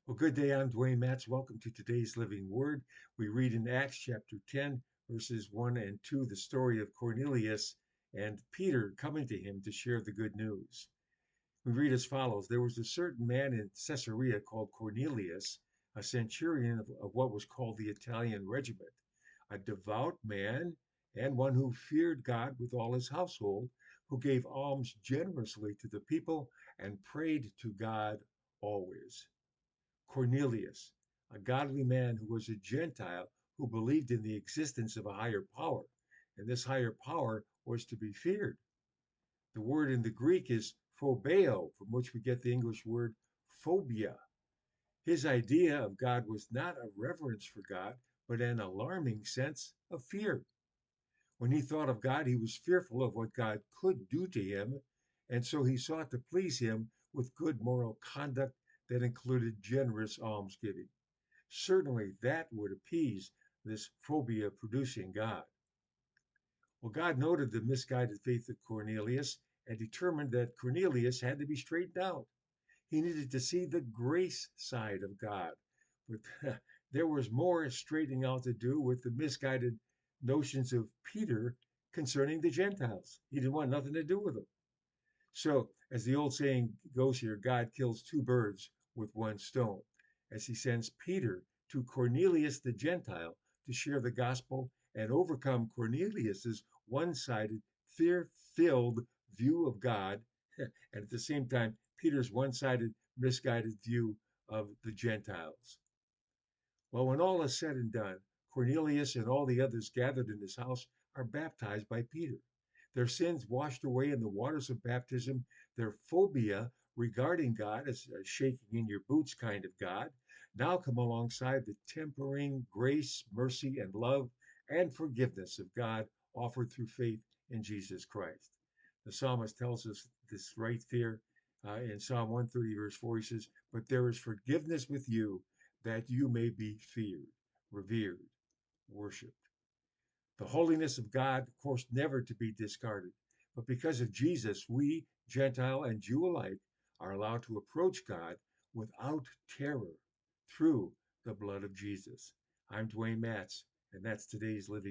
Well, good day. I'm Dwayne Matz. Welcome to today's Living Word. We read in Acts chapter 10, verses 1 and 2, the story of Cornelius and Peter coming to him to share the good news. We read as follows. There was a certain man in Caesarea called Cornelius, a centurion of what was called the Italian regiment, a devout man and one who feared God with all his household, who gave alms generously to the people and prayed to God always. Cornelius, a godly man who was a Gentile who believed in the existence of a higher power, and this higher power was to be feared. The word in the Greek is phobeo, from which we get the English word phobia. His idea of God was not a reverence for God, but an alarming sense of fear. When he thought of God, he was fearful of what God could do to him, and so he sought to please him with good moral conduct that included generous almsgiving. Certainly that would appease this phobia producing God. Well, God noted the misguided faith of Cornelius and determined that Cornelius had to be straightened out. He needed to see the grace side of God. But there was more straightening out to do with the misguided notions of Peter concerning the Gentiles. He didn't want nothing to do with them. So, as the old saying goes here, God kills two birds with one stone, as he sends Peter to Cornelius the Gentile to share the gospel and overcome Cornelius's one-sided, fear-filled view of God, and at the same time, Peter's one-sided, misguided view of the Gentiles. Well, when all is said and done, Cornelius and all the others gathered in his house are baptized by Peter. Their sins washed away in the waters of baptism, their phobia regarding God as a shaking in your boots kind of God now come alongside the tempering grace, mercy, and love and forgiveness of God offered through faith in Jesus Christ. The psalmist tells us this right there in Psalm 130, verse 4. He says, "But there is forgiveness with you, that you may be feared, revered, worshiped." The holiness of God, of course, never to be discarded. But because of Jesus, we, Gentile and Jew alike, are allowed to approach God without terror through the blood of Jesus. I'm Dwayne Matz, and that's today's Living.